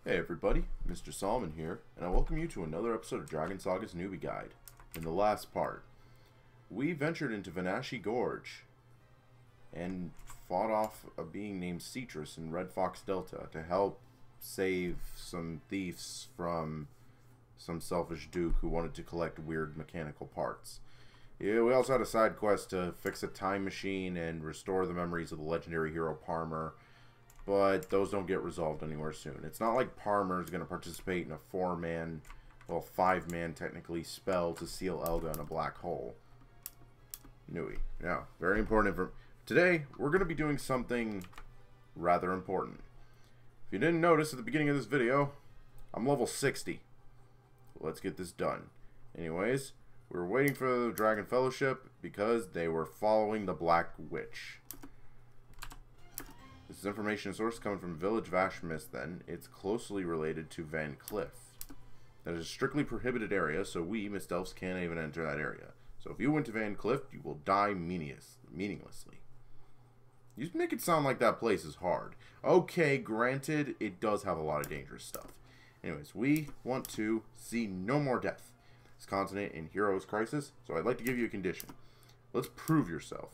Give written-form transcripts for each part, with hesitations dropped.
Hey everybody, Mr. Solomon here, and I welcome you to another episode of Dragon Saga's Newbie Guide. In the last part, we ventured into Vanashi Gorge and fought off a being named Citrus in Red Fox Delta to help save some thieves from some selfish duke who wanted to collect weird mechanical parts. Yeah, we also had a side quest to fix a time machine and restore the memories of the legendary hero Parmer, but those don't get resolved anywhere soon. It's not like Parmer is going to participate in a 4-man, well, 5-man technically, spell to seal Elga in a black hole. Nuii. Now, very important today, we're going to be doing something rather important. If you didn't notice at the beginning of this video, I'm level 60. Let's get this done. Anyways, we were waiting for the Dragon Fellowship because they were following the Black Witch. This is information source coming from Village Vashmis, then. It's closely related to Van Cliff. That is a strictly prohibited area, so we, Mist Elves, can't even enter that area. So if you went to Van Cliff, you will die meaninglessly. You make it sound like that place is hard. Okay, granted, it does have a lot of dangerous stuff. Anyways, we want to see no more death. This continent in Heroes Crisis, so I'd like to give you a condition. Let's prove yourself.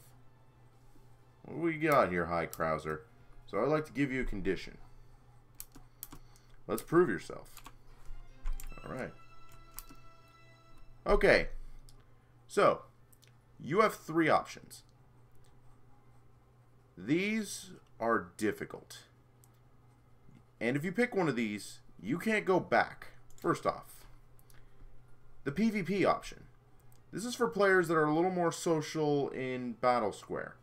What do we got here, High Krauser? So I'd like to give you a condition. Let's prove yourself. Alright. Okay. So, you have 3 options. These are difficult. And if you pick one of these, you can't go back. First off, the PvP option. This is for players that are a little more social in Battle Square.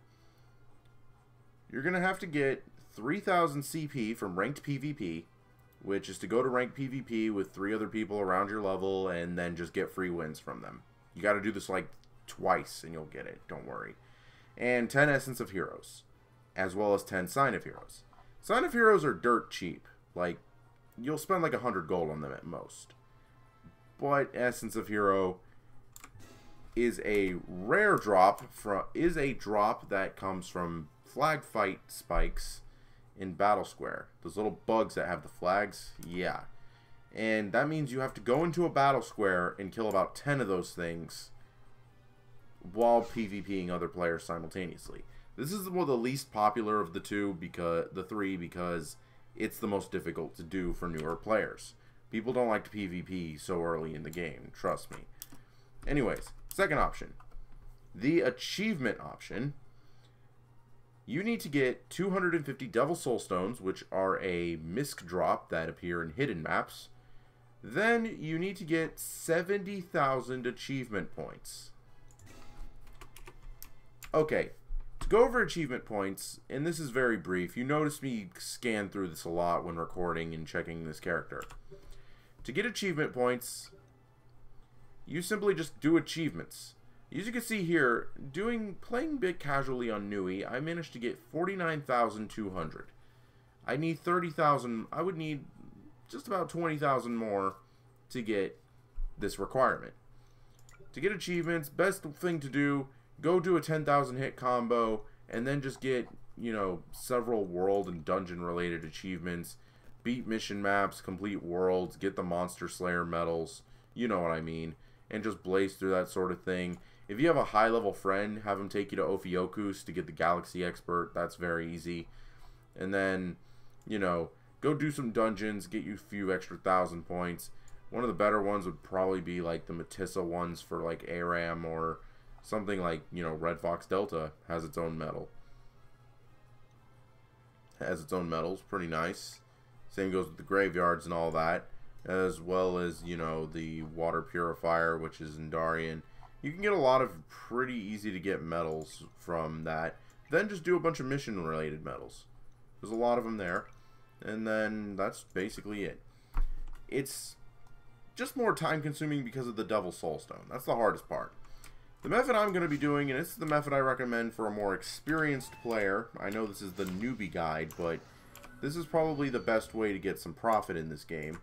You're going to have to get 3,000 CP from ranked PvP, which is to go to ranked PvP with 3 other people around your level and then just get free wins from them. You got to do this like twice and you'll get it, don't worry. And 10 Essence of Heroes, as well as 10 Sign of Heroes. Sign of Heroes are dirt cheap. Like, you'll spend like 100 gold on them at most. But Essence of Hero is a rare drop that comes from flag fight spikes in Battle Square. Those little bugs that have the flags, yeah. And that means you have to go into a Battle Square and kill about 10 of those things while PvPing other players simultaneously. This is one of the least popular of the three because it's the most difficult to do for newer players. People don't like to PvP so early in the game, trust me. Anyways, second option. The achievement option. You need to get 250 Devil Soul Stones, which are a misc drop that appear in hidden maps. Then you need to get 70,000 achievement points. Okay, to go over achievement points, and this is very brief, you notice me scan through this a lot when recording and checking this character. To get achievement points, you simply just do achievements. As you can see here, playing bit casually on Nuii, I managed to get 49,200. I need 30,000. I would need just about 20,000 more to get this requirement. To get achievements, best thing to do, go do a 10,000 hit combo, and then just get, you know, several world and dungeon related achievements, beat mission maps, complete worlds, get the Monster Slayer medals, you know what I mean, and just blaze through that sort of thing. If you have a high-level friend, have him take you to Ophiokus to get the Galaxy Expert. That's very easy. And then, you know, go do some dungeons, get you a few extra 1,000 points. One of the better ones would probably be, like, the Matissa ones for, like, ARAM or something like, you know, Red Fox Delta has its own medal. Has its own medals. Pretty nice. Same goes with the graveyards and all that. As well as, you know, the Water Purifier, which is in Darien. You can get a lot of pretty easy to get medals from that. Then just do a bunch of mission related medals. There's a lot of them there. And then that's basically it. It's just more time consuming because of the Devil Soul Stone. That's the hardest part. The method I'm going to be doing, and this is the method I recommend for a more experienced player. I know this is the newbie guide, but this is probably the best way to get some profit in this game.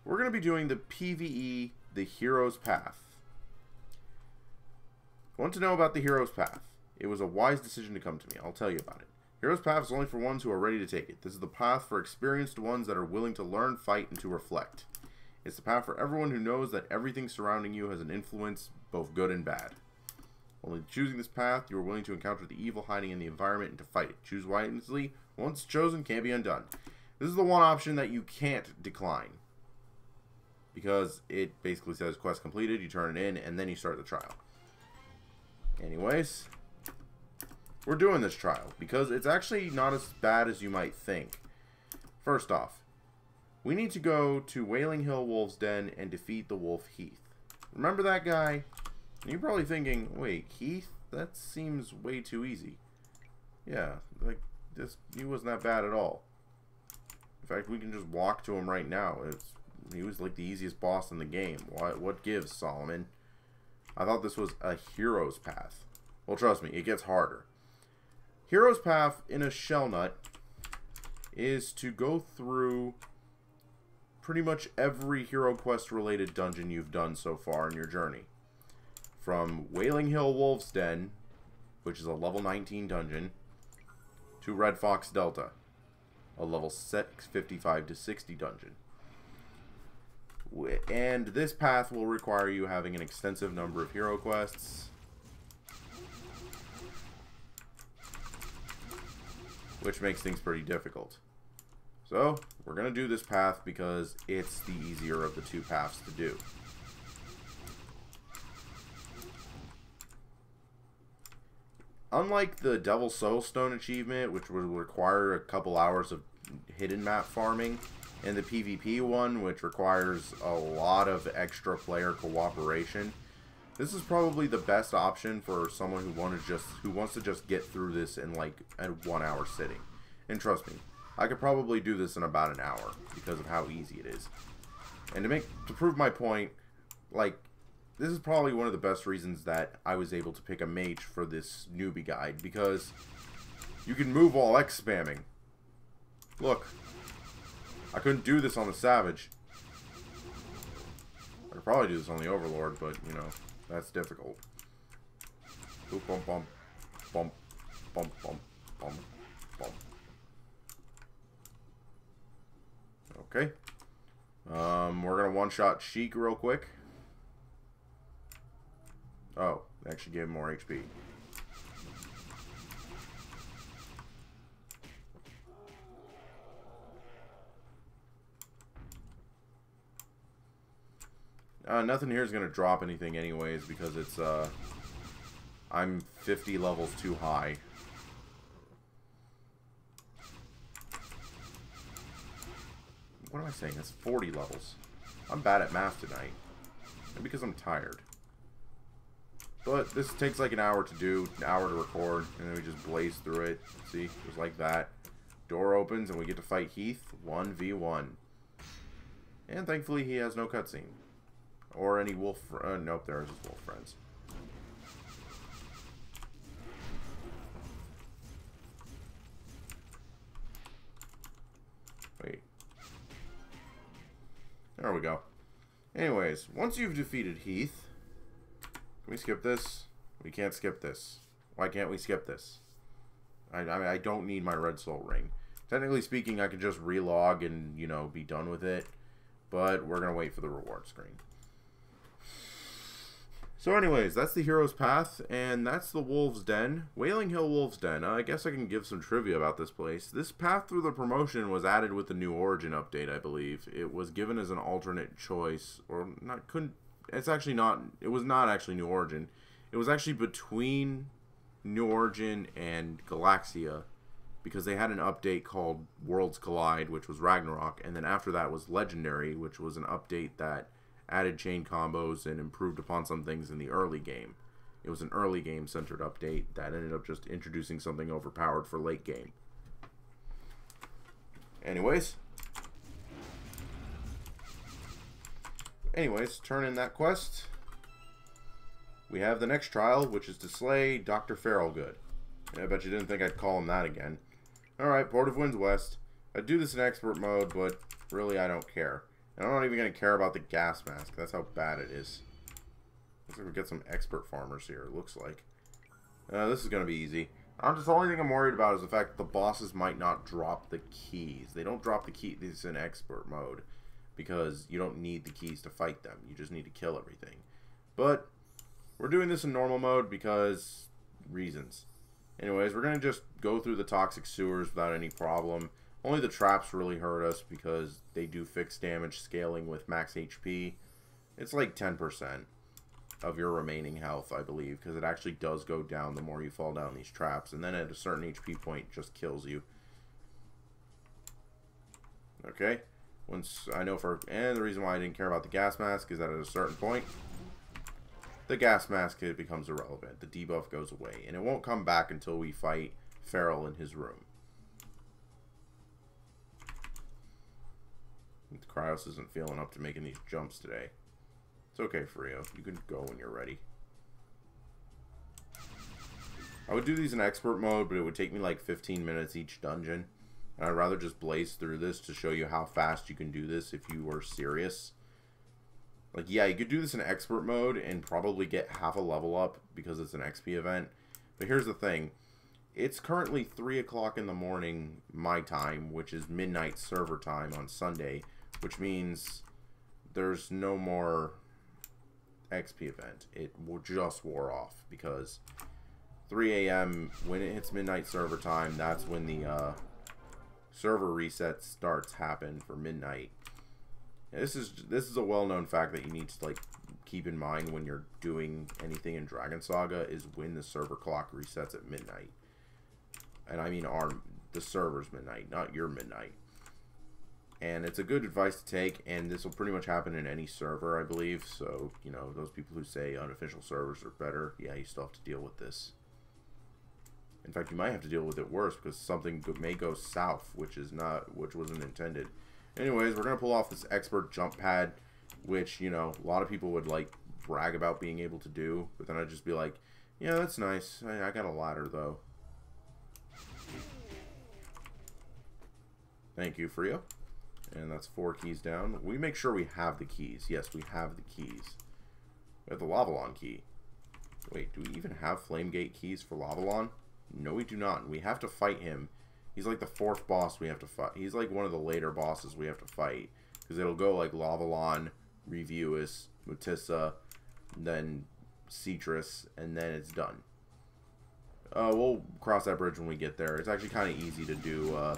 We're going to be doing the PvE, the Hero's Path. Want to know about the Hero's Path? It was a wise decision to come to me. I'll tell you about it. Hero's Path is only for ones who are ready to take it. This is the path for experienced ones that are willing to learn, fight, and to reflect. It's the path for everyone who knows that everything surrounding you has an influence, both good and bad. Only choosing this path, you are willing to encounter the evil hiding in the environment and to fight it. Choose wisely. Once chosen, can't be undone. This is the one option that you can't decline, because it basically says quest completed, you turn it in, and then you start the trial. Anyways, we're doing this trial because it's actually not as bad as you might think. First off, we need to go to Wailing Hill Wolf's Den and defeat the wolf Heath. Remember that guy? And you're probably thinking, wait, Heath? That seems way too easy. Yeah, like, he wasn't that bad at all. In fact, we can just walk to him right now. He was like the easiest boss in the game. What gives, Solomon? I thought this was a hero's path. Well, trust me, it gets harder. Hero's path in a shell nut is to go through pretty much every hero quest related dungeon you've done so far in your journey. From Wailing Hill Wolf's Den, which is a level 19 dungeon, to Red Fox Delta, a level 55 to 60 dungeon. And this path will require you having an extensive number of hero quests, which makes things pretty difficult. So, we're going to do this path because it's the easier of the two paths to do. Unlike the Devil's Soulstone achievement, which would require a couple hours of hidden map farming, and the PvP one, which requires a lot of extra player cooperation, this is probably the best option for someone who wants to just get through this in like a 1 hour sitting. And trust me, I could probably do this in about an hour because of how easy it is. And to prove my point, like, this is probably one of the best reasons that I was able to pick a mage for this newbie guide, because you can move while X spamming. Look, I couldn't do this on the Savage. I could probably do this on the Overlord, but, you know, that's difficult. Boop, bump, bump, bump, bump, bump, bump, bump. Okay. We're gonna one-shot Sheik real quick. Oh, actually gave him more HP. Nothing here is going to drop anything anyways, because it's, I'm 50 levels too high. What am I saying? That's 40 levels. I'm bad at math tonight. And because I'm tired. But this takes like an hour to do, an hour to record, and then we just blaze through it. See? Just like that. Door opens and we get to fight Heath 1v1. And thankfully he has no cutscene. Or any wolf... nope, there's his wolf friends. Wait. There we go. Anyways, once you've defeated Heath... Can we skip this? We can't skip this. Why can't we skip this? I mean, I don't need my red soul ring. Technically speaking, I could just relog and, you know, be done with it. But we're going to wait for the reward screen. So anyways, that's the hero's path, and that's the Wolf's Den. Wailing Hill Wolf's Den. I guess I can give some trivia about this place. This path through the promotion was added with the New Origin update, I believe. It was given as an alternate choice, or not, it's actually not, it was not actually New Origin. It was actually between New Origin and Galaxia, because they had an update called Worlds Collide, which was Ragnarok, and then after that was Legendary, which was an update that added chain combos and improved upon some things in the early game. It was an early game centered update that ended up just introducing something overpowered for late game. Anyways, turn in that quest. We have the next trial, which is to slay Dr. Farrellgood. I bet you didn't think I'd call him that again. Alright, Port of Winds West. I'd do this in expert mode, but really I don't care. And I'm not even going to care about the gas mask. That's how bad it is. Looks like we get some expert farmers here, it looks like. This is going to be easy. The only thing I'm worried about is the fact that the bosses might not drop the keys. They don't drop the key. This is in expert mode because you don't need the keys to fight them. You just need to kill everything. But we're doing this in normal mode because reasons. Anyways, we're going to just go through the toxic sewers without any problem. Only the traps really hurt us because they do fixed damage scaling with max HP. It's like 10% of your remaining health, I believe, because it actually does go down the more you fall down these traps, and then at a certain HP point just kills you. Okay, once I know and the reason why I didn't care about the gas mask is that at a certain point the gas mask becomes irrelevant. The debuff goes away, and it won't come back until we fight Feral in his room. Cryos isn't feeling up to making these jumps today. It's okay, Frio. You can go when you're ready. I would do these in expert mode, but it would take me like 15 minutes each dungeon. And I'd rather just blaze through this to show you how fast you can do this if you were serious. Like, yeah, you could do this in expert mode and probably get half a level up because it's an XP event. But here's the thing. It's currently 3 o'clock in the morning my time, which is midnight server time on Sunday, which means there's no more XP event. It just wore off because 3 a.m. when it hits midnight server time, that's when the server reset starts happen for midnight. And this is a well-known fact that you need to like keep in mind when you're doing anything in Dragon Saga is when the server clock resets at midnight. And I mean the server's midnight, not your midnight. And it's a good advice to take, and this will pretty much happen in any server, I believe. So, you know, those people who say unofficial servers are better, yeah, you still have to deal with this. In fact, you might have to deal with it worse because something may go south, which wasn't intended. Anyways, we're gonna pull off this expert jump pad, which, you know, a lot of people would like brag about being able to do, but then I'd just be like, yeah, that's nice. I got a ladder though. Thank you, Frio. And that's 4 keys down. We make sure we have the keys. Yes, we have the keys. We have the Lavalon key. Wait, do we even have Flamegate keys for Lavalon? No, we do not. We have to fight him. He's like the 4th boss we have to fight. He's like one of the later bosses we have to fight. Because it'll go like Lavalon, Reviewus, Mutissa, then Citrus, and then it's done. We'll cross that bridge when we get there. It's actually kind of easy to do,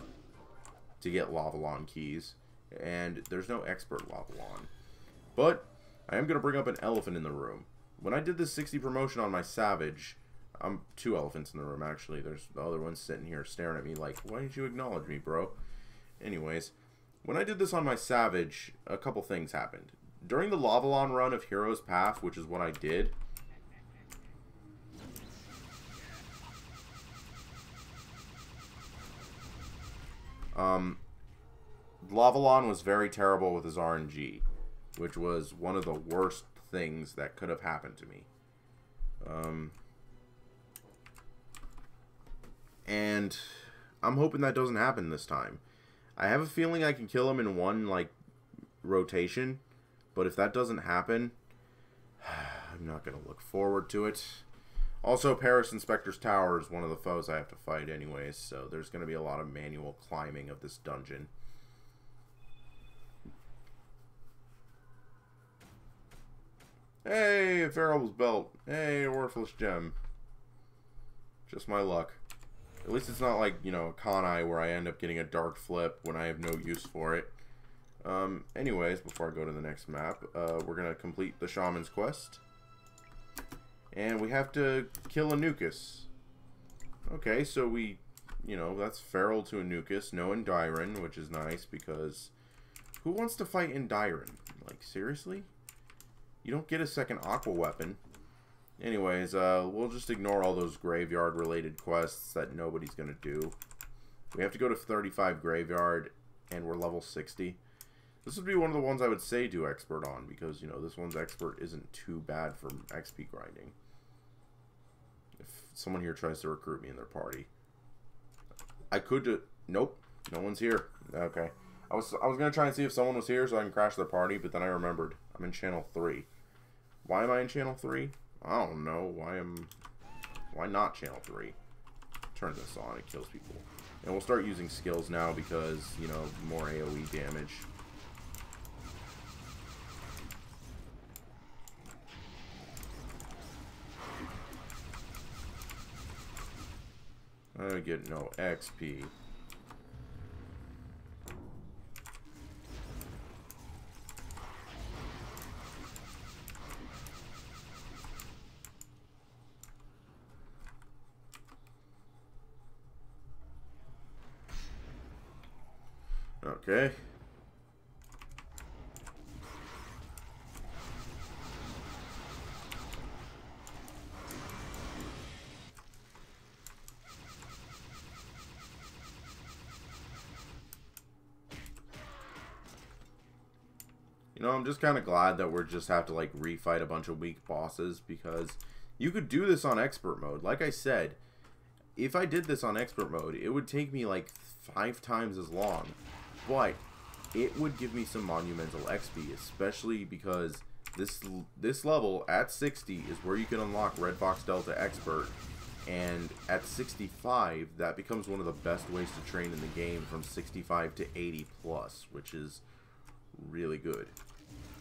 to get Lavalon keys. And there's no expert Lavalon. But I am going to bring up an elephant in the room. When I did this 60 promotion on my Savage, 2 elephants in the room actually. There's the other one sitting here staring at me like, why didn't you acknowledge me, bro? Anyways, when I did this on my Savage, a couple things happened. During the Lavalon run of Hero's Path, which is what I did, Lavalon was very terrible with his RNG, which was one of the worst things that could have happened to me. And I'm hoping that doesn't happen this time. I have a feeling I can kill him in one, like, rotation, but if that doesn't happen, I'm not going to look forward to it. Also, Paris Inspector's Tower is one of the foes I have to fight anyways, so there's going to be a lot of manual climbing of this dungeon. Hey, a Feral's belt. Hey, a worthless gem. Just my luck. At least it's not like, you know, Kanai where I end up getting a dark flip when I have no use for it. Anyways, before I go to the next map, we're going to complete the Shaman's Quest. And we have to kill Anukas. Okay, so we, you know, that's Feral to Anukas. No Endyron, which is nice because who wants to fight Endyron? Like, seriously? You don't get a second Aqua weapon. Anyways, we'll just ignore all those graveyard-related quests that nobody's going to do. We have to go to 35 Graveyard, and we're level 60. This would be one of the ones I would say do Expert on, because, you know, this one's Expert isn't too bad for XP grinding. If someone here tries to recruit me in their party. I could do... Nope, no one's here. Okay. I was going to try and see if someone was here so I can crash their party, but then I remembered. I'm in Channel 3. Why am I in Channel 3? I don't know. Why not Channel 3? turn this on. It kills people. And we'll start using skills now because, you know, more AoE damage. I get no XP. Okay. You know, I'm just kind of glad that we're just have to like refight a bunch of weak bosses, because you could do this on expert mode. Like I said, if I did this on expert mode, it would take me like 5 times as long, but it would give me some monumental XP, especially because this level at 60 is where you can unlock Red Fox Delta Expert, and at 65 that becomes one of the best ways to train in the game from 65 to 80 plus, which is really good.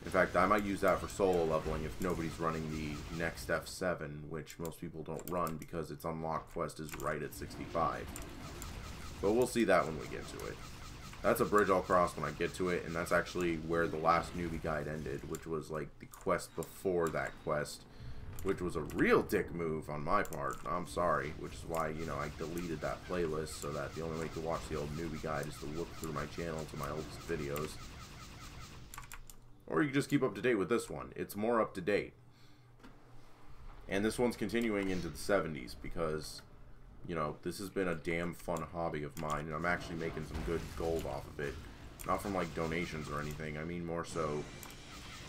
In fact, I might use that for solo leveling if nobody's running the next F7, which most people don't run because its unlock quest is right at 65. But we'll see that when we get to it. That's a bridge I'll cross when I get to it, and that's actually where the last newbie guide ended, which was like the quest before that quest, which was a real dick move on my part. I'm sorry, which is why, you know, I deleted that playlist so that the only way to watch the old newbie guide is to look through my channel to my oldest videos. Or you can just keep up to date with this one. It's more up to date. And this one's continuing into the 70s because, you know, this has been a damn fun hobby of mine, and I'm actually making some good gold off of it. Not from, like, donations or anything. I mean more so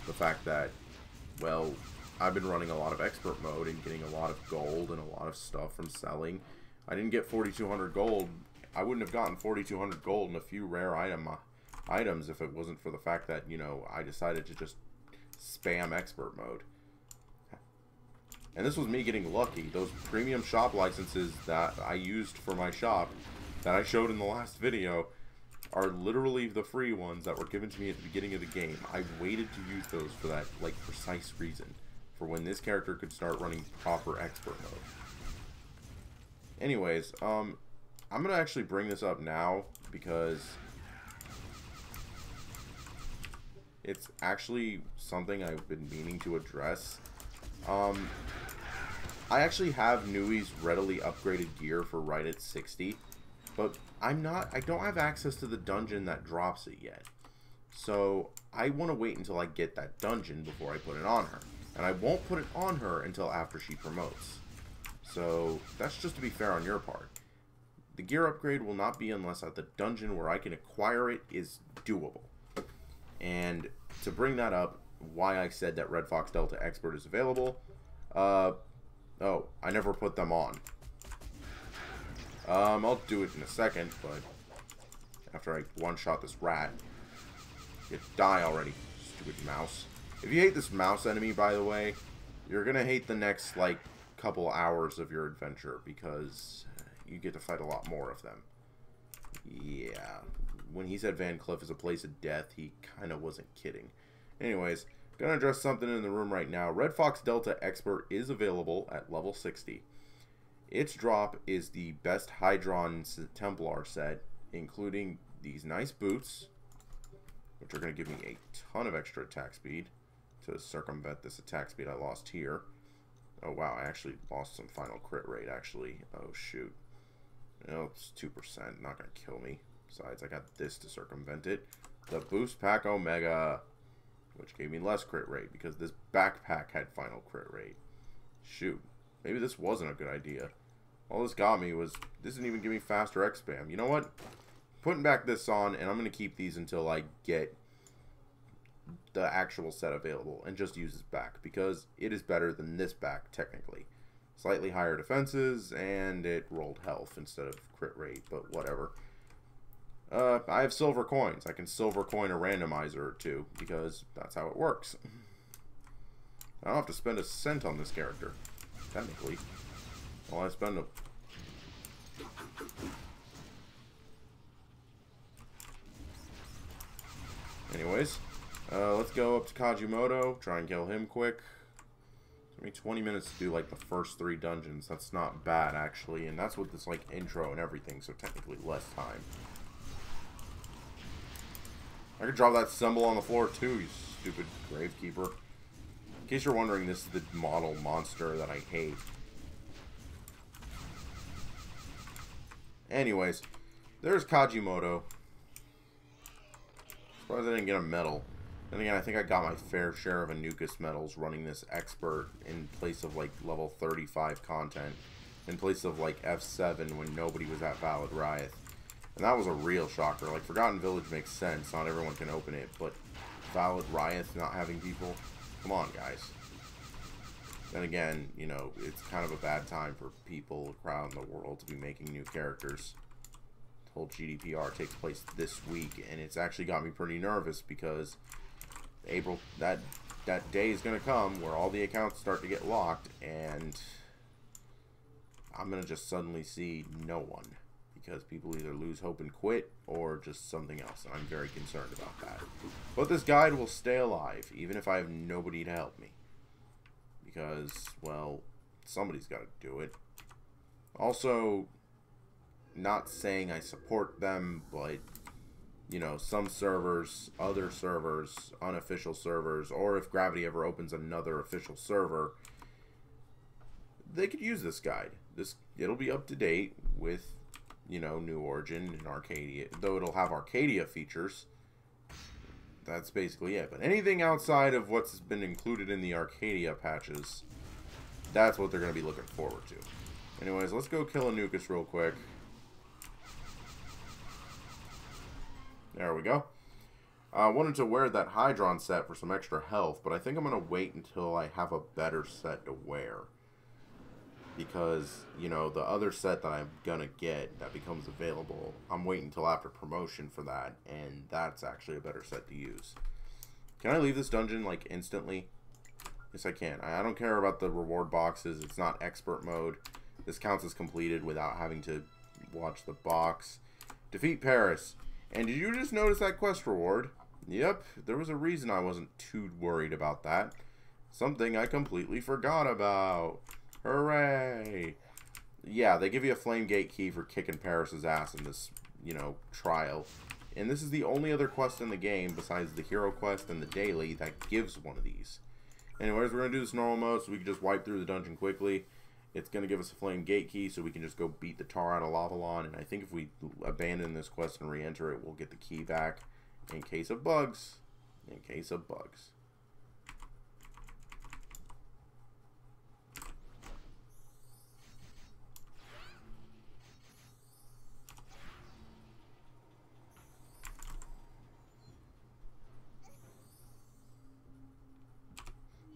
the fact that, well, I've been running a lot of expert mode and getting a lot of gold and a lot of stuff from selling. I didn't get 4,200 gold. I wouldn't have gotten 4,200 gold and a few rare items if it wasn't for the fact that, you know, I decided to just spam expert mode. And this was me getting lucky. Those premium shop licenses that I used for my shop that I showed in the last video are literally the free ones that were given to me at the beginning of the game. I waited to use those for that, like, precise reason, for when this character could start running proper expert mode. Anyways, I'm gonna actually bring this up now because it's actually something I've been meaning to address. I actually have Nui's readily upgraded gear for right at 60, but I don't have access to the dungeon that drops it yet. So I want to wait until I get that dungeon before I put it on her. And I won't put it on her until after she promotes. So that's just to be fair on your part. The gear upgrade will not be unless at the dungeon where I can acquire it is doable. And to bring that up, why I said that Red Fox Delta Expert is available, oh, I never put them on. I'll do it in a second, but after I one-shot this rat. You die already, stupid mouse. If you hate this mouse enemy, by the way, you're gonna hate the next, like, couple hours of your adventure, because you get to fight a lot more of them. Yeah. When he said Van Cliff is a place of death, he kind of wasn't kidding. Anyways, gonna address something in the room right now. Red Fox Delta Expert is available at level 60. Its drop is the best Hydron Templar set, including these nice boots, which are going to give me a ton of extra attack speed to circumvent this attack speed I lost here. Oh wow, I actually lost some final crit rate, actually. Oh shoot. No, it's 2%, not going to kill me. Besides, I got this to circumvent it. The Boost Pack Omega, which gave me less crit rate because this backpack had final crit rate. Shoot. Maybe this wasn't a good idea. All this got me was, this didn't even give me faster X-Spam. You know what? Putting back this on, and I'm going to keep these until I get the actual set available and just use this back because it is better than this back, technically. Slightly higher defenses, and it rolled health instead of crit rate, but whatever. I have silver coins. I can silver coin a randomizer or two because that's how it works. I don't have to spend a cent on this character, technically. Well, I spend a Anyways, let's go up to Kajimoto, try and kill him quick. Took me 20 minutes to do like the first 3 dungeons. That's not bad actually, and that's with this like intro and everything, so technically less time. I could drop that symbol on the floor too, you stupid gravekeeper. In case you're wondering, this is the model monster that I hate. Anyways, there's Kajimoto. Surprised I didn't get a medal. And again, I think I got my fair share of Anukas medals running this expert in place of like level 35 content. In place of like F7 when nobody was at Valid Riot. And that was a real shocker. Like, Forgotten Village makes sense. Not everyone can open it. But Valid Riot not having people? Come on, guys. Then again, you know, it's kind of a bad time for people around the world to be making new characters. The whole GDPR takes place this week, and it's actually got me pretty nervous because April, that day is going to come where all the accounts start to get locked, and I'm going to just suddenly see no one because people either lose hope and quit or just something else, and I'm very concerned about that. But this guide will stay alive, even if I have nobody to help me. Because, well, somebody's got to do it. Also, not saying I support them, but, you know, some servers, other servers, unofficial servers, or if Gravity ever opens another official server, they could use this guide. It'll be up to date with, you know, New Origin and Arcadia, though it'll have Arcadia features. That's basically it. But anything outside of what's been included in the Arcadia patches, that's what they're going to be looking forward to. Anyways, let's go kill Anukas real quick. There we go. I wanted to wear that Hydron set for some extra health, but I think I'm going to wait until I have a better set to wear. Because, you know, the other set that I'm going to get that becomes available, I'm waiting until after promotion for that, and that's actually a better set to use. Can I leave this dungeon, like, instantly? Yes, I can. I don't care about the reward boxes. It's not expert mode. This counts as completed without having to watch the box. Defeat Paris. And did you just notice that quest reward? Yep, there was a reason I wasn't too worried about that. Something I completely forgot about. Hooray! Yeah, they give you a Flame Gate key for kicking Paris's ass in this, you know, trial. And this is the only other quest in the game, besides the hero quest and the daily, that gives one of these. Anyways, we're going to do this normal mode so we can just wipe through the dungeon quickly. It's going to give us a Flame Gate key so we can just go beat the tar out of Lavalon. And I think if we abandon this quest and re-enter it, we'll get the key back. In case of bugs. In case of bugs.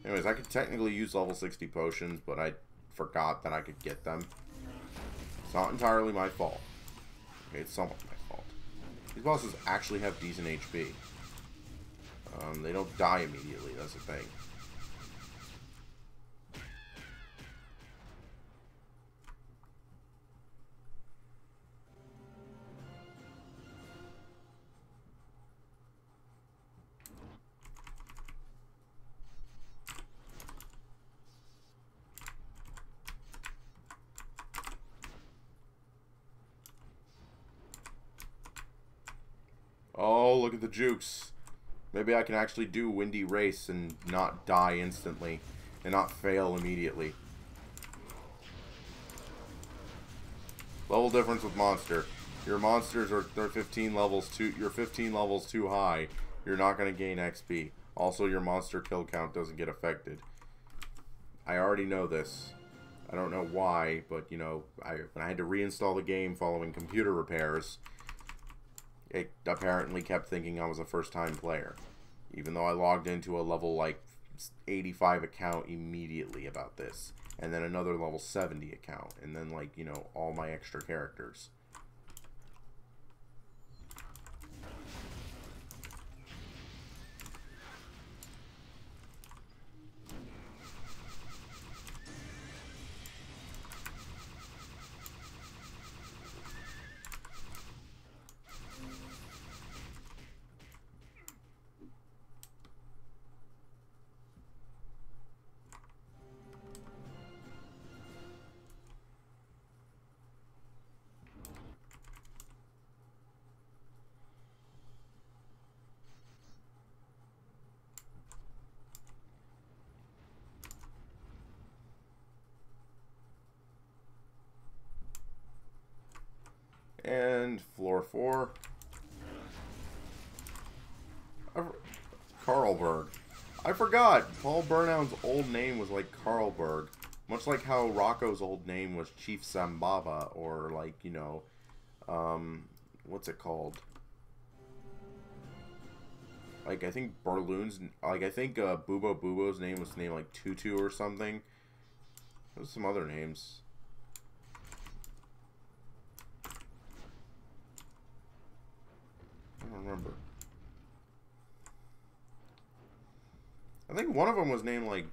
Anyways, I could technically use level 60 potions, but I forgot that I could get them. It's not entirely my fault. Okay, it's somewhat my fault. These bosses actually have decent HP. They don't die immediately, that's the thing. Oh, look at the jukes. Maybe I can actually do Windy Race and not die instantly. And not fail immediately. Level difference with monster. Your monsters are 15 levels too. You're 15 levels too high. You're not going to gain XP. Also, your monster kill count doesn't get affected. I already know this. I don't know why, but you know, when I had to reinstall the game following computer repairs, it apparently kept thinking I was a first-time player, even though I logged into a level like 85 account immediately about this, and then another level 70 account, and then like, you know, all my extra characters. And floor 4. Carlberg. I forgot. Paul Burnham's old name was like Carlberg. Much like how Rocco's old name was Chief Sambaba, or like, you know, what's it called? Like, I think Barloon's, like, I think Bubo Bubo's name was named like Tutu or something. There's some other names. I don't remember. I think one of them was named like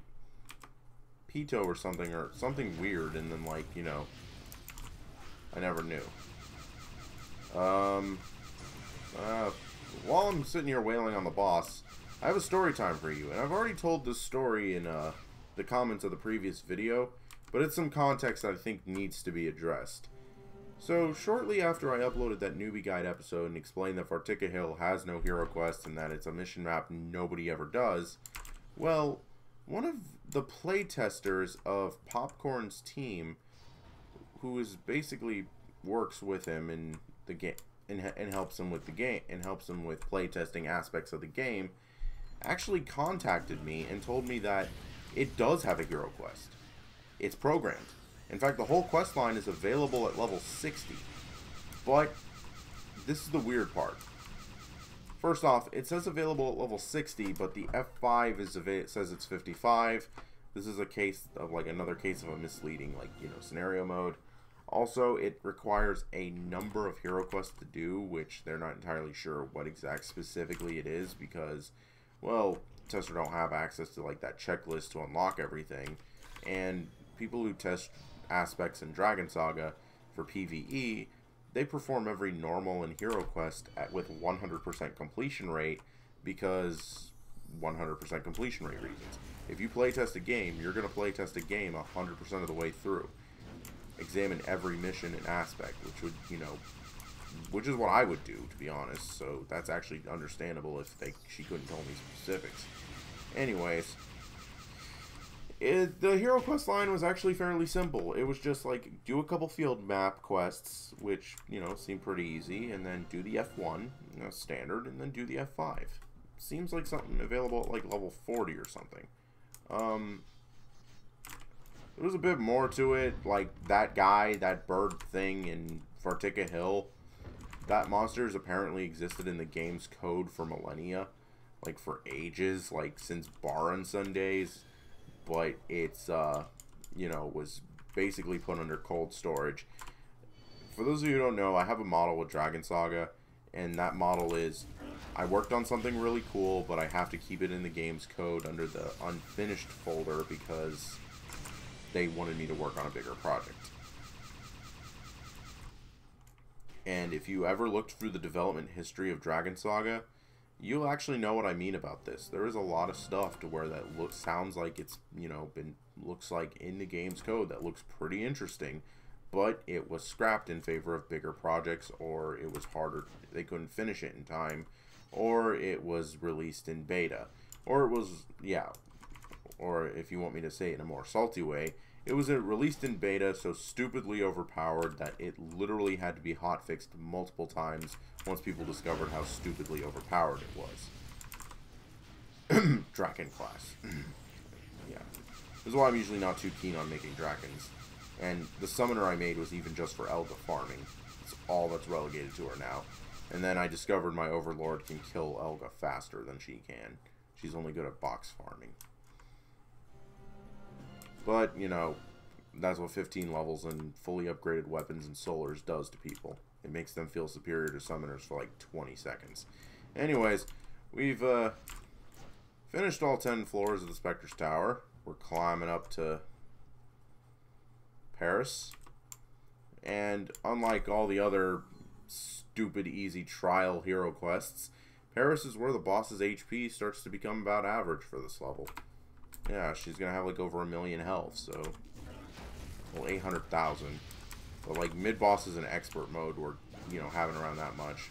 Pito or something weird, and then, like, you know, I never knew. While I'm sitting here wailing on the boss, I have a story time for you, and I've already told this story in the comments of the previous video, but it's some context that I think needs to be addressed. So, shortly after I uploaded that Newbie Guide episode and explained that Fartika Hill has no hero quest and that it's a mission map nobody ever does, well, one of the playtesters of Popcorn's team, who is basically works with him in the game and helps him with the game and helps him with playtesting aspects of the game, actually contacted me and told me that it does have a hero quest. It's programmed. In fact, the whole quest line is available at level 60. But this is the weird part. First off, it says available at level 60, but the F5 says it's 55. This is a case of, like, another case of a misleading, like, you know, scenario mode. Also, it requires a number of hero quests to do, which they're not entirely sure what exact specifically it is because, well, testers don't have access to, like, that checklist to unlock everything. And people who test aspects in Dragon Saga for PvE, they perform every normal and hero quest with 100% completion rate because 100% completion rate reasons. If you playtest a game, you're going to playtest a game 100% of the way through. Examine every mission and aspect, which would, you know, which is what I would do, to be honest. So that's actually understandable if she couldn't tell me specifics. Anyways, the hero quest line was actually fairly simple. It was just like, do a couple field map quests, which, you know, seem pretty easy, and then do the F1, you know, standard, and then do the F5. Seems like something available at like level 40 or something. There was a bit more to it, like that guy, that bird thing in Fartika Hill. That monster has apparently existed in the game's code for millennia, like for ages, like since Bar days. But it's, you know, was basically put under cold storage. For those of you who don't know, I have a model with Dragon Saga, and that model is, I worked on something really cool, but I have to keep it in the game's code under the unfinished folder because they wanted me to work on a bigger project. And if you ever looked through the development history of Dragon Saga, you'll actually know what I mean about this. There is a lot of stuff to where that sounds like it's, you know, looks like in the game's code that looks pretty interesting, but it was scrapped in favor of bigger projects, or it was harder, they couldn't finish it in time, or it was released in beta, or it was, yeah, or if you want me to say it in a more salty way, it was released in beta so stupidly overpowered that it literally had to be hotfixed multiple times once people discovered how stupidly overpowered it was. Draken class. Yeah. This is why I'm usually not too keen on making Drakens. And the summoner I made was even just for Elga farming. It's all that's relegated to her now. And then I discovered my Overlord can kill Elga faster than she can. She's only good at box farming. But, you know, that's what 15 levels and fully upgraded weapons and solars does to people. It makes them feel superior to summoners for like 20 seconds. Anyways, we've finished all 10 floors of the Spectre's Tower. We're climbing up to Paris. And unlike all the other stupid easy trial hero quests, Paris is where the boss's HP starts to become about average for this level. Yeah, she's gonna have like over 1 million health, so, well, 800,000. But like mid bosses in expert mode were, you know, having around that much.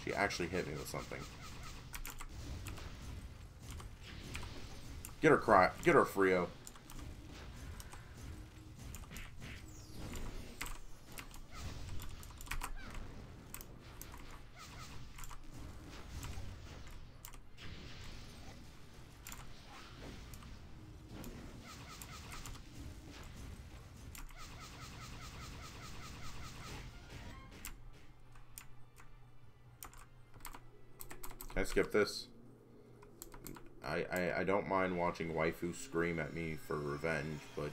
She actually hit me with something. Get her Frio. Can I skip this? I don't mind watching waifu scream at me for revenge, but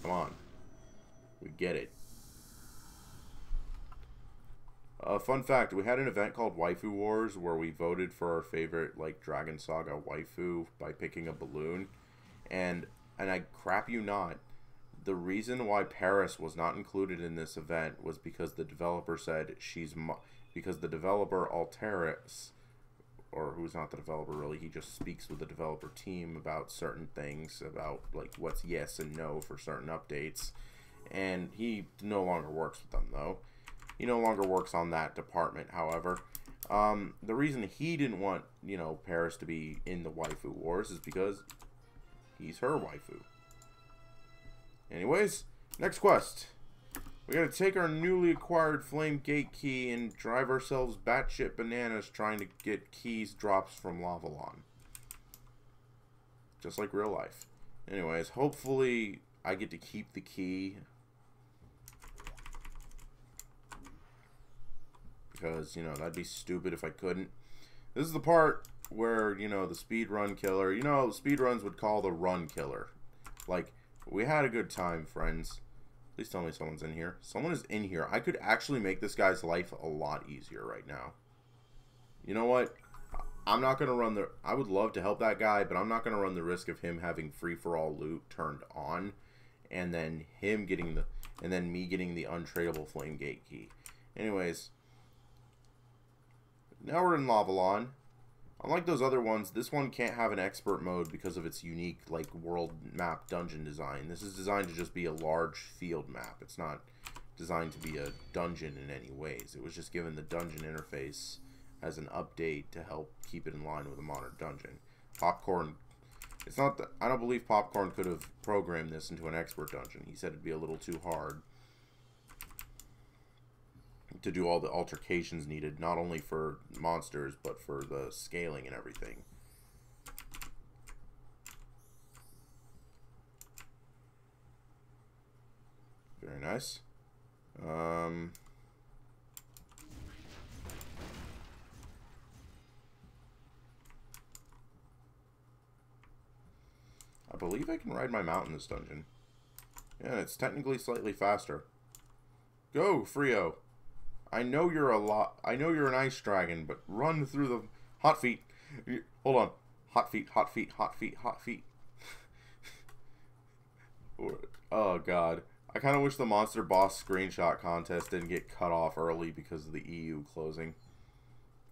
come on. We get it. Fun fact, we had an event called Waifu Wars where we voted for our favorite, like, Dragon Saga waifu by picking a balloon. And I crap you not, the reason why Paris was not included in this event was because the developer said because the developer Alteris, or who's not the developer really, he just speaks with the developer team about certain things, about, like, what's yes and no for certain updates. And he no longer works with them, though. He no longer works on that department, however. The reason he didn't want, you know, Paris to be in the waifu wars is because he's her waifu. Anyways, next quest. We gotta take our newly acquired Flame Gate key and drive ourselves batshit bananas trying to get keys drops from Lavalon. Just like real life. Anyways, hopefully I get to keep the key. Because, you know, that'd be stupid if I couldn't. This is the part where, you know, the speedrun killer, you know, speedruns would call the run killer. Like, we had a good time, friends. Please tell me someone's in here. Someone is in here. I could actually make this guy's life a lot easier right now. You know what? I'm not going to run the... I would love to help that guy, but I'm not going to run the risk of him having free-for-all loot turned on. And then him getting the... And then me getting the untradeable Flame Gate key. Anyways... Now we're in Lavalon. Unlike those other ones, this one can't have an expert mode because of its unique, like, world map dungeon design. This is designed to just be a large field map. It's not designed to be a dungeon in any ways. It was just given the dungeon interface as an update to help keep it in line with a modern dungeon. Popcorn, it's not that, I don't believe Popcorn could have programmed this into an expert dungeon. He said it'd be a little too hard to do all the altercations needed, not only for monsters, but for the scaling and everything. Very nice. I believe I can ride my mount in this dungeon. Yeah, it's technically slightly faster. Go, Frio! I know you're an ice dragon, but run through the hot feet. Hold on. Hot feet, hot feet, hot feet, hot feet. Oh, God. I kind of wish the monster boss screenshot contest didn't get cut off early because of the EU closing.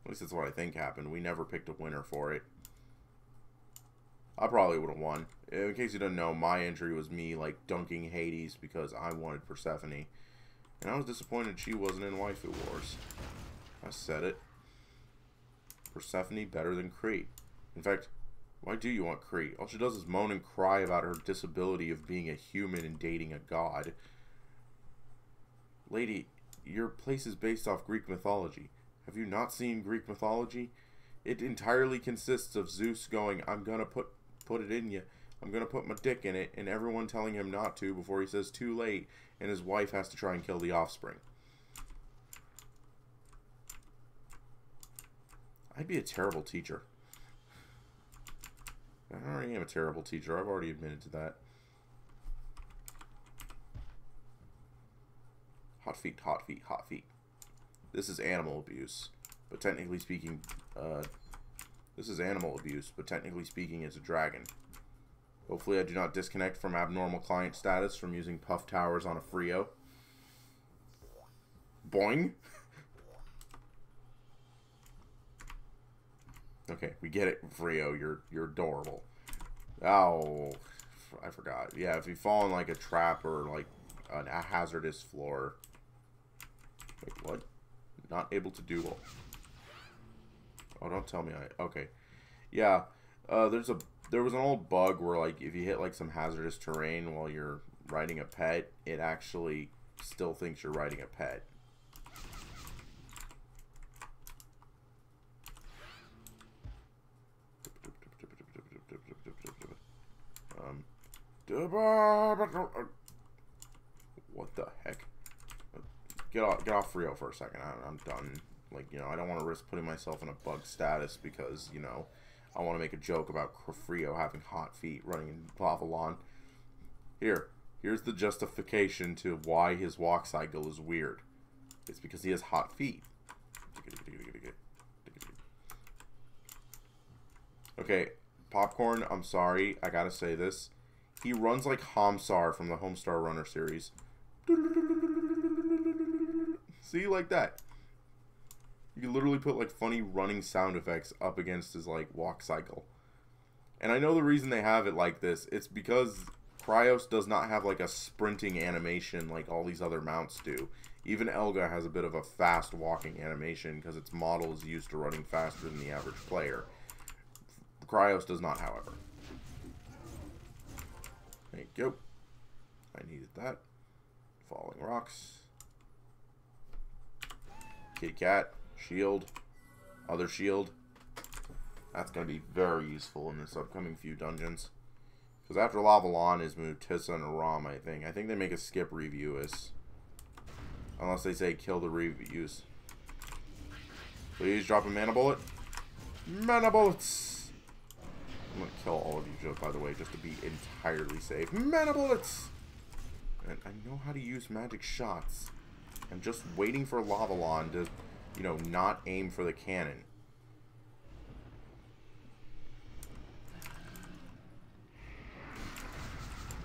At least that's what I think happened. We never picked a winner for it. I probably would have won. In case you didn't know, my entry was me, like, dunking Hades because I wanted Persephone. And I was disappointed she wasn't in Waifu Wars. I said it. Persephone better than Crete. In fact, why do you want Crete? All she does is moan and cry about her disability of being a human and dating a god. Lady, your place is based off Greek mythology. Have you not seen Greek mythology? It entirely consists of Zeus going, I'm gonna put it in you. I'm gonna put my dick in it, and everyone telling him not to before he says too late, and his wife has to try and kill the offspring. I'd be a terrible teacher. I already am a terrible teacher. I've already admitted to that. Hot feet, hot feet, hot feet. This is animal abuse, but technically speaking, it's a dragon. Hopefully I do not disconnect from abnormal client status from using puff towers on a Frio. Boing! Okay, we get it, Frio. You're adorable. Oh, I forgot. Yeah, if you fall in like a trap or like a hazardous floor. Wait, what? Not able to do all. Oh, don't tell me okay. Yeah, there was an old bug where, like, if you hit, like, some hazardous terrain while you're riding a pet, it actually still thinks you're riding a pet. What the heck? Get off Rio for a second. I'm done Like, you know, I don't want to risk putting myself in a bug status because, you know, I want to make a joke about Crofrio having hot feet running in Lavalon. Here's the justification to why his walk cycle is weird. It's because he has hot feet. Okay, Popcorn, I'm sorry, I gotta say this. He runs like Homsar from the Homestar Runner series. See, like that. You can literally put like funny running sound effects up against his like walk cycle. And I know the reason they have it like this, it's because Cryos does not have like a sprinting animation like all these other mounts do. Even Elga has a bit of a fast walking animation because its model is used to running faster than the average player. Cryos does not, however. There you go. I needed that. Falling rocks. Kitty cat. Shield. Other shield. That's going to be very useful in this upcoming few dungeons. Because after Lavalon is Mutissa and Aram, I think. I think they make a skip Reviewis. Unless they say kill the reviews. Please drop a mana bullet. Mana bullets! I'm going to kill all of you, by the way, just to be entirely safe. Mana bullets! And I know how to use magic shots. I'm just waiting for Lavalon to, you know, not aim for the cannon.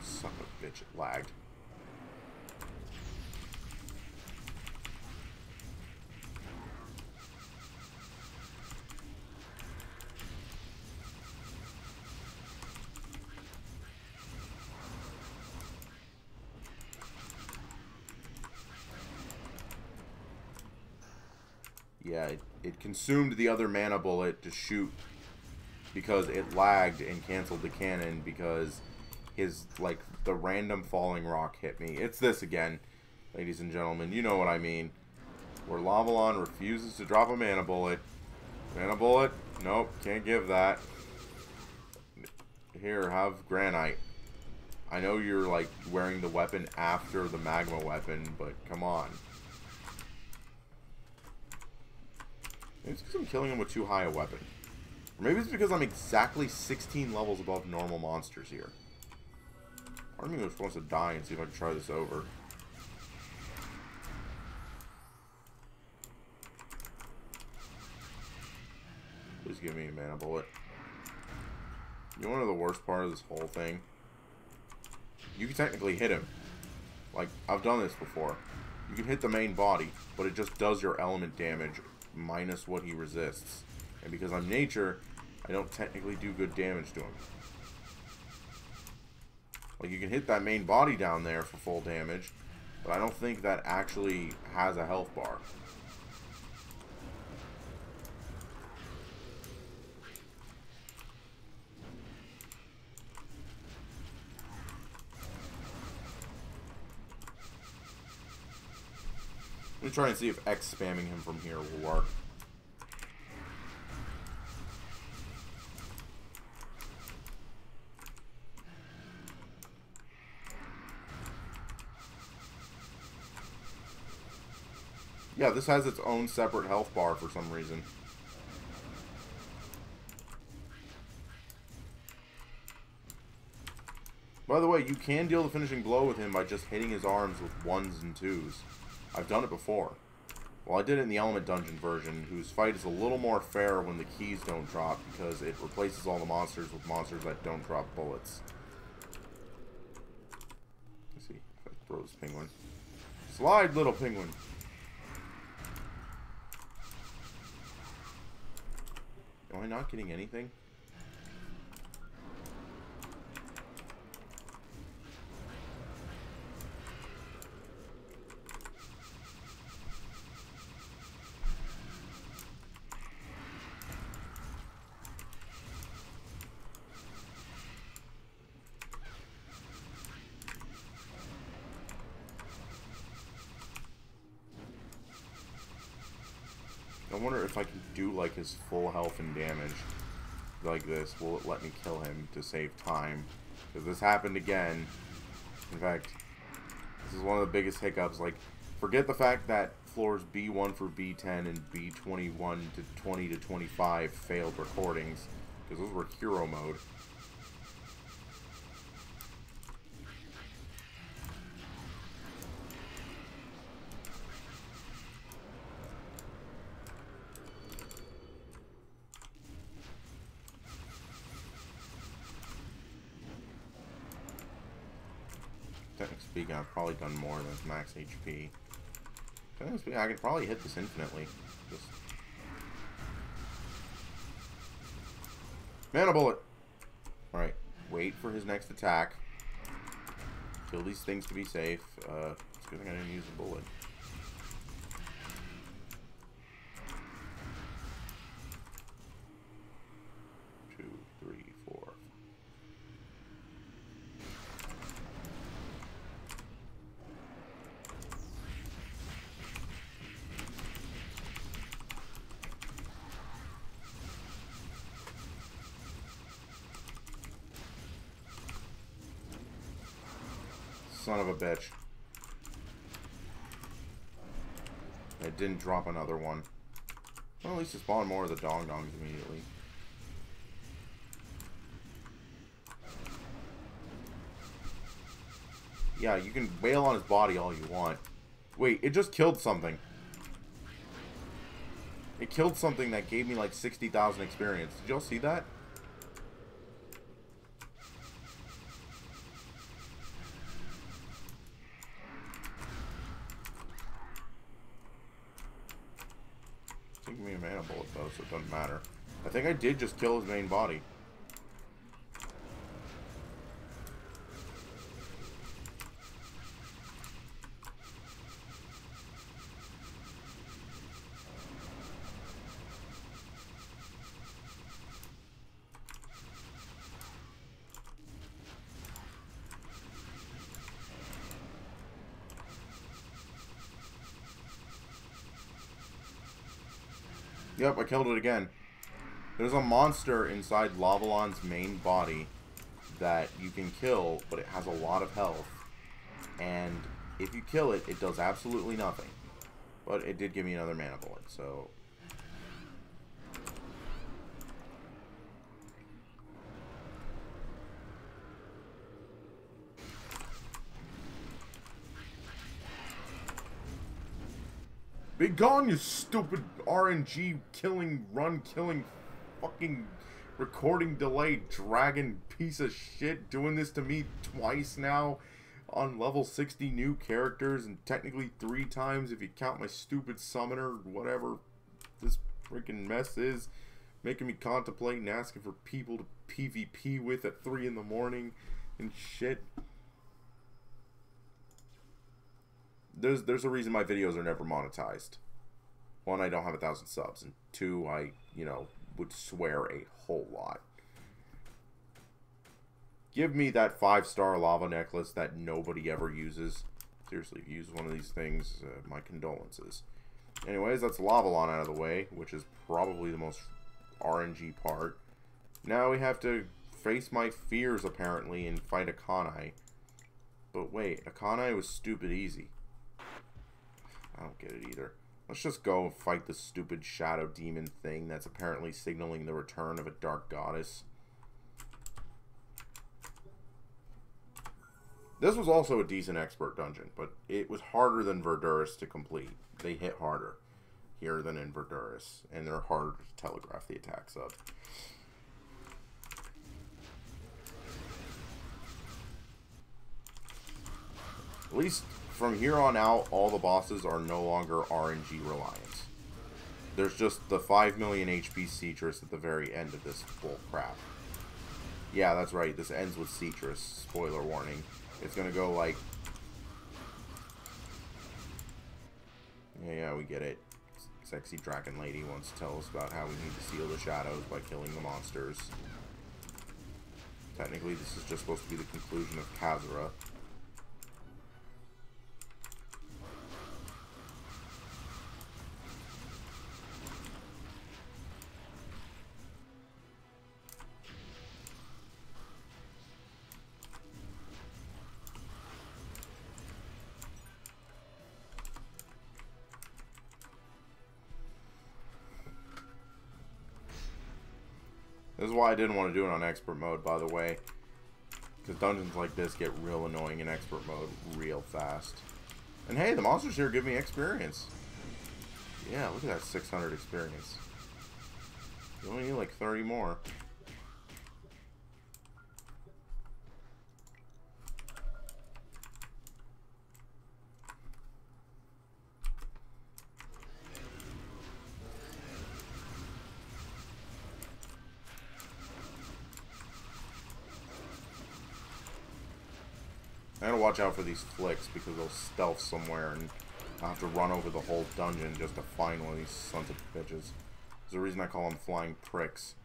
Son of a bitch, it lagged. Yeah, it consumed the other mana bullet to shoot because it lagged and canceled the cannon because his, like, the random falling rock hit me. It's this again, ladies and gentlemen. You know what I mean. Where Lavalon refuses to drop a mana bullet. Mana bullet? Nope, can't give that. Here, have Granite. I know you're, like, wearing the weapon after the magma weapon, but come on. Maybe it's because I'm killing him with too high a weapon. Or maybe it's because I'm exactly 16 levels above normal monsters here. Part of me just wants to die and see if I can try this over. Please give me a mana bullet. You know, one of the worst part of this whole thing? You can technically hit him. Like, I've done this before. You can hit the main body, but it just does your element damage minus what he resists. And because I'm nature, I don't technically do good damage to him. Like, you can hit that main body down there for full damage, but I don't think that actually has a health bar. Let me try and see if X spamming him from here will work. Yeah, this has its own separate health bar for some reason. By the way, you can deal the finishing blow with him by just hitting his arms with 1s and 2s. I've done it before. Well, I did it in the Element Dungeon version, whose fight is a little more fair when the keys don't drop, because it replaces all the monsters with monsters that don't drop bullets. Let's see if I throw this penguin. Slide, little penguin! Am I not getting anything? I wonder if I can do like his full health and damage like this. Will it let me kill him to save time? Because this happened again. In fact, this is one of the biggest hiccups. Like, forget the fact that floors B1 for B10 and B21 to 20 to 25 failed recordings, because those were hero mode. Technically speaking, I've probably done more than max HP. Technically speaking, I could probably hit this infinitely. Just... Mana bullet! Alright, wait for his next attack. Kill these things to be safe. It's a good thing I didn't use a bullet. Son of a bitch. I didn't drop another one. Well, at least it spawned more of the dong-dongs immediately. Yeah, you can wail on his body all you want. Wait, it just killed something. It killed something that gave me like 60,000 experience. Did y'all see that? Give me a mana bullet though, so it doesn't matter. I think I did just kill his main body. Yep, I killed it again. There's a monster inside Lavalon's main body that you can kill, but it has a lot of health. And if you kill it, it does absolutely nothing. But it did give me another mana bullet, so... Be gone, you stupid RNG killing, run killing, fucking recording delay dragon piece of shit, doing this to me twice now on level 60 new characters, and technically 3 times if you count my stupid summoner, whatever this freaking mess is, making me contemplate and asking for people to PvP with at 3 in the morning and shit. There's a reason my videos are never monetized. 1, I don't have 1,000 subs, and 2, I, you know, would swear a whole lot. Give me that 5-star lava necklace that nobody ever uses. Seriously, if you use one of these things, my condolences. Anyways, that's Lavalon out of the way, which is probably the most RNG part. Now we have to face my fears, apparently, and fight a Kanai. But wait, a Kanai was stupid easy. I don't get it either. Let's just go and fight the stupid shadow demon thing that's apparently signaling the return of a dark goddess. This was also a decent expert dungeon, but it was harder than Verduris to complete. They hit harder here than in Verduris, and they're harder to telegraph the attacks of. At least from here on out, all the bosses are no longer RNG reliant. There's just the 5 million HP Citrus at the very end of this bull crap. Yeah, that's right. This ends with Citrus. Spoiler warning. It's gonna go like... Yeah, we get it. Sexy Dragon Lady wants to tell us about how we need to seal the shadows by killing the monsters. Technically, this is just supposed to be the conclusion of Kazura. This is why I didn't want to do it on expert mode, by the way. Because dungeons like this get real annoying in expert mode real fast. And hey, the monsters here give me experience. Yeah, look at that 600 experience. You only need like 30 more. I gotta watch out for these flicks because they'll stealth somewhere and I'll have to run over the whole dungeon just to find one of these sons of bitches. There's a reason I call them flying pricks.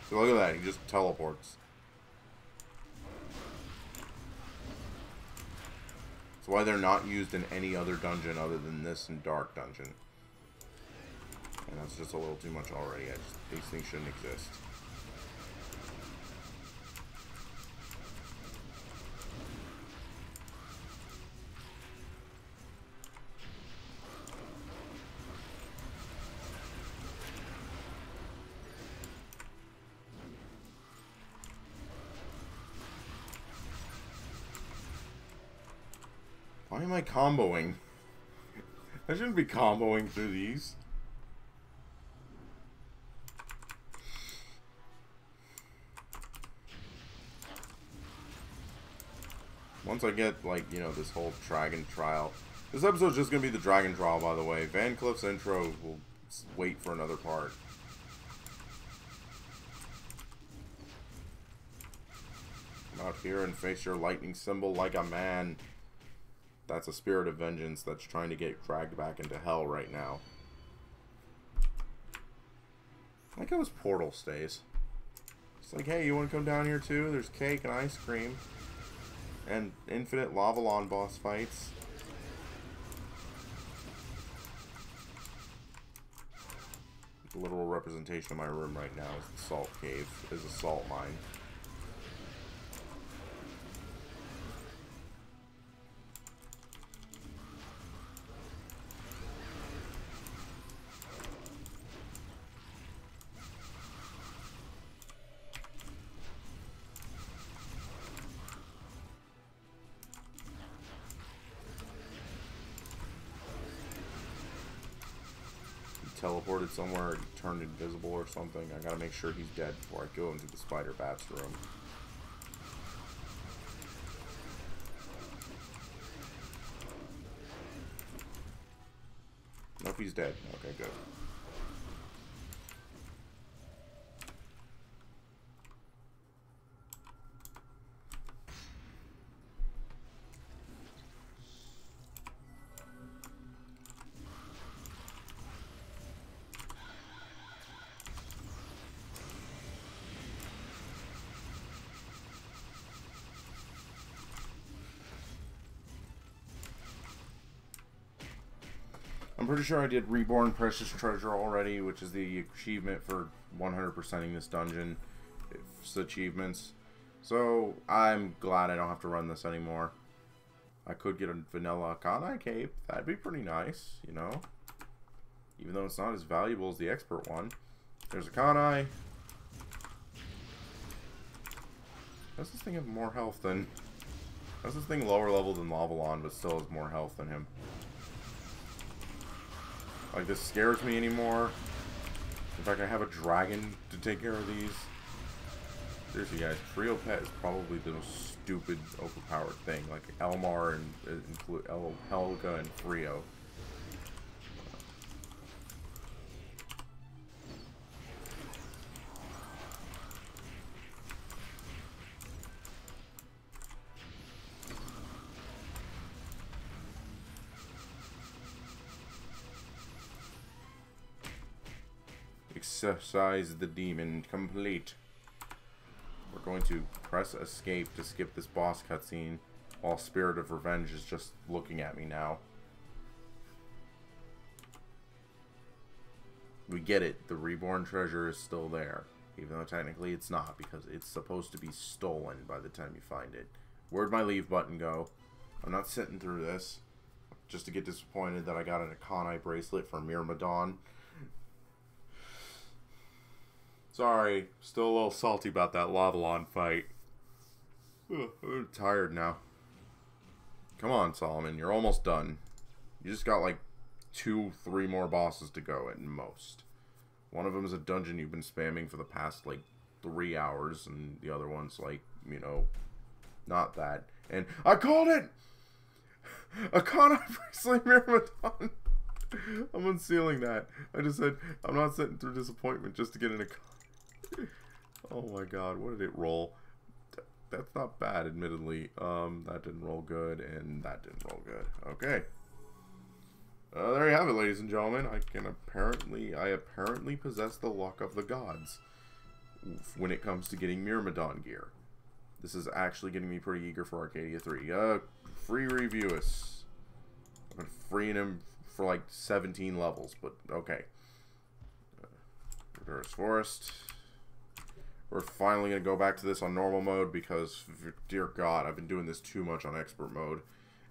So look at that, he just teleports. That's why they're not used in any other dungeon other than this and Dark Dungeon. And that's just a little too much already. These things shouldn't exist. Why am I comboing? I shouldn't be comboing through these. Once I get, like, you know, this whole dragon trial. This episode's just gonna be the dragon trial, by the way. Van Cliff's intro will wait for another part. Come out here and face your lightning symbol like a man. That's a spirit of vengeance that's trying to get dragged back into hell right now. I like how his portal stays. It's like, hey, you want to come down here too? There's cake and ice cream. And infinite Lavalon boss fights. The literal representation of my room right now is the salt cave, is a salt mine. Teleported somewhere, he turned invisible or something. I gotta make sure he's dead before I go into the spider bat's room. Nope, he's dead. Okay, good. I'm pretty sure I did Reborn Precious Treasure already, which is the achievement for 100%ing this dungeon. It's achievements. So, I'm glad I don't have to run this anymore. I could get a vanilla Kanai cape. That'd be pretty nice, you know? Even though it's not as valuable as the expert one. There's a Kanai. Does this thing have more health than... Does this thing lower level than Lavalon, but still has more health than him? Like, this scares me anymore. In fact, I have a dragon to take care of these. Seriously, guys, Trio Pet is probably the most stupid, overpowered thing. Like, Elmar and Helga and Frio. Exercise the demon complete. We're going to press escape to skip this boss cutscene while Spirit of Revenge is just looking at me now. We get it. The reborn treasure is still there. Even though technically it's not, because it's supposed to be stolen by the time you find it. Where'd my leave button go? I'm not sitting through this. just to get disappointed that I got an Akanai bracelet for Myrmidon. Sorry, still a little salty about that Lavalon fight. Ugh, I'm tired now. Come on, Solomon, you're almost done. You just got like 2-3 more bosses to go at most. One of them is a dungeon you've been spamming for the past like 3 hours, and the other one's like, you know, not that. And I called it! Akanai bracelet Myrmidon. I'm unsealing that. I just said, I'm not sitting through disappointment just to get an Akanai. Oh my god, what did it roll? That's not bad, admittedly. That didn't roll good, and that didn't roll good. Okay. There you have it, ladies and gentlemen. I apparently possess the luck of the gods when it comes to getting Myrmidon gear. This is actually getting me pretty eager for Arcadia 3. Free review us. I've been freeing him for like 17 levels, but okay. Reverse Forest. We're finally going to go back to this on normal mode because, dear God, I've been doing this too much on expert mode.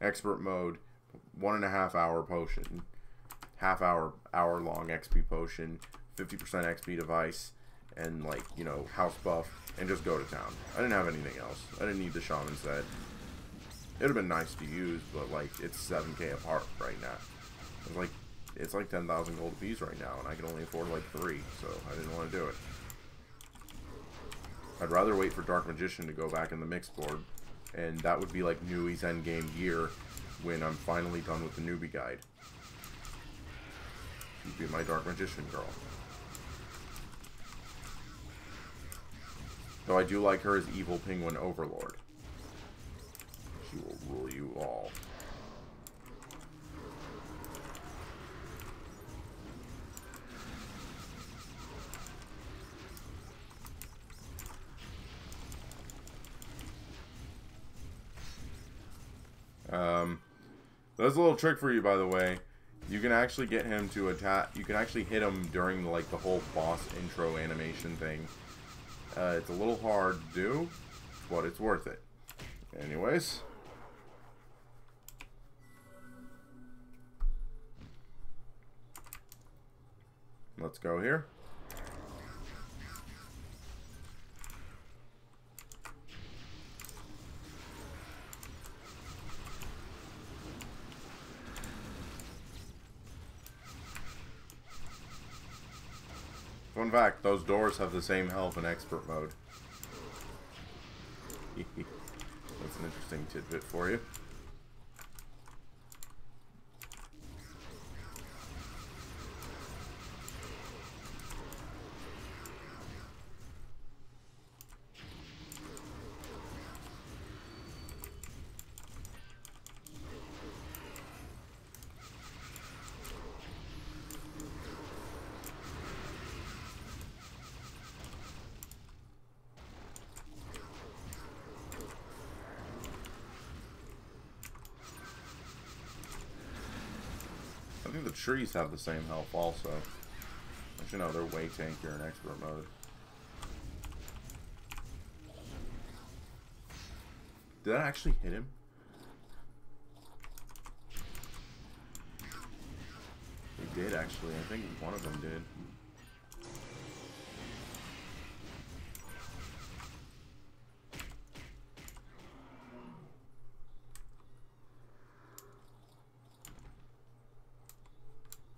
Expert mode, 1.5 hour potion, hour long XP potion, 50% XP device, and like, you know, house buff, and just go to town. I didn't have anything else. I didn't need the shaman set. It would have been nice to use, but like, it's 7k apart right now. It's like 10,000 gold apiece right now, and I can only afford like 3, so I didn't want to do it. I'd rather wait for Dark Magician to go back in the mix board, and that would be like Nui's endgame gear when I'm finally done with the Newbie guide. She'd be my Dark Magician girl. Though I do like her as Evil Penguin Overlord. She will rule you all. That's a little trick for you, by the way. You can actually get him to attack. You can actually hit him during like the whole boss intro animation thing. It's a little hard to do, but it's worth it. Anyways. Let's go here. Fun fact, those doors have the same health in expert mode. That's an interesting tidbit for you. I think the trees have the same health also. Actually, no, they're way tankier in expert mode. Did that actually hit him? They did, actually. I think one of them did.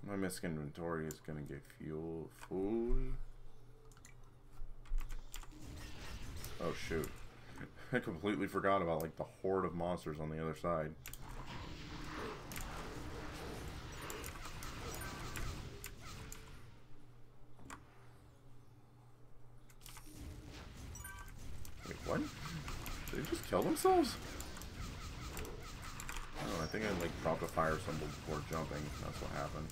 My misc inventory is gonna get full. Oh shoot. I completely forgot about like the horde of monsters on the other side. Wait, what? Did they just kill themselves? Oh, I think I like dropped a fire symbol before jumping. That's what happened.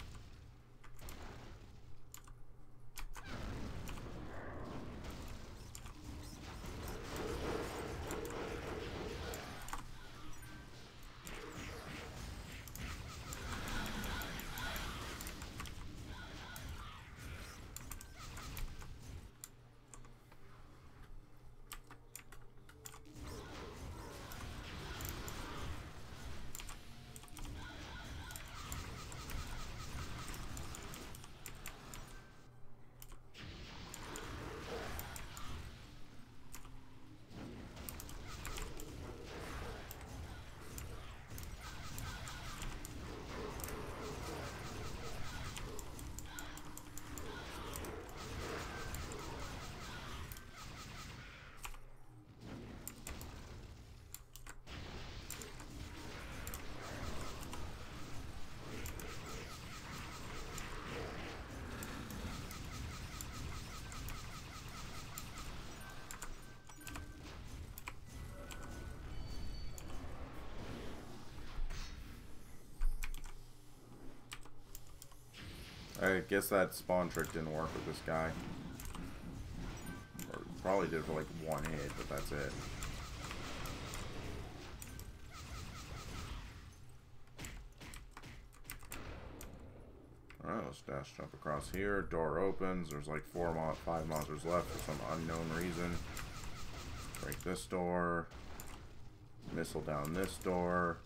I guess that spawn trick didn't work with this guy. Or probably did for like one hit, but that's it. Alright, let's dash jump across here. Door opens. There's like 5 monsters left for some unknown reason. Break this door. Missile down this door.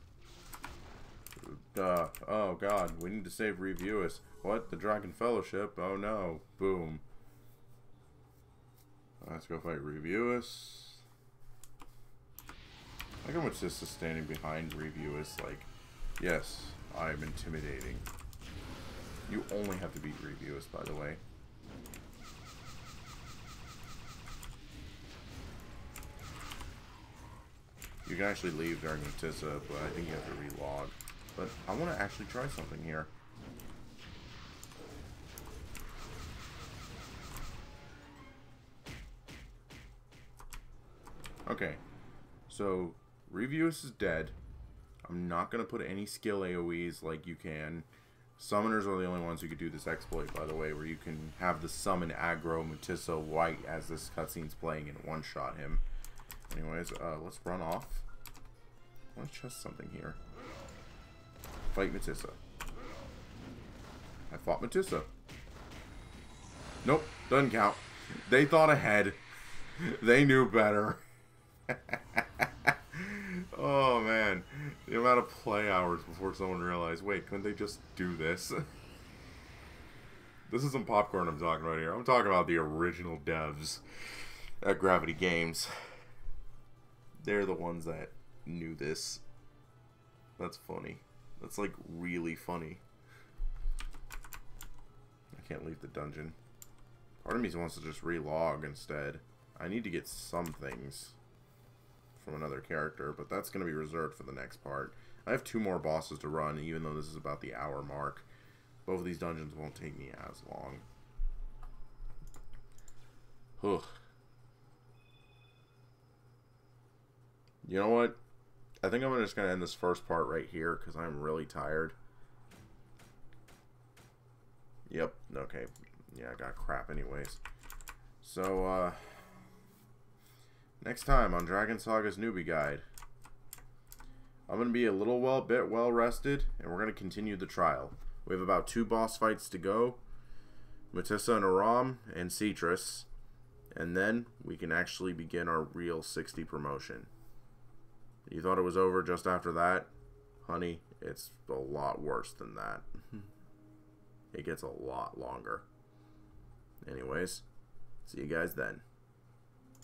Oh god, we need to save Review Us. What? The Dragon Fellowship? Oh no. Boom. Let's go fight Review Us. Look how much this is standing behind Review Us. Like, yes, I'm intimidating. You only have to beat Review Us, by the way. You can actually leave during Matissa, but I think you have to relog. But I want to actually try something here. Okay, so Review Us is dead. I'm not going to put any skill AoEs like you can. Summoners are the only ones who could do this exploit, by the way, where you can have the summon aggro Matissa White as this cutscene's playing and one-shot him. Anyways, let's run off. Let's test something here. Fight Matissa. I fought Matissa. Nope, doesn't count. They thought ahead. They knew better. Oh man, the amount of play hours before someone realized, wait, couldn't they just do this? This isn't popcorn I'm talking about here. I'm talking about the original devs at Gravity Games. They're the ones that knew this. That's funny. That's like really funny. I can't leave the dungeon. Part of me wants to just relog instead. I need to get some things from another character, but that's going to be reserved for the next part. I have 2 more bosses to run, even though this is about the hour mark. Both of these dungeons won't take me as long. Ugh. You know what? I think I'm just going to end this first part right here, because I'm really tired. Yep, okay. Yeah, I got crap anyways. So, next time on Dragon Saga's Newbie Guide, I'm going to be a bit well rested, and we're going to continue the trial. We have about 2 boss fights to go. Matissa and Aram and Citrus. And then we can actually begin our real 60 promotion. You thought it was over just after that? Honey, it's a lot worse than that. It gets a lot longer. Anyways, see you guys then.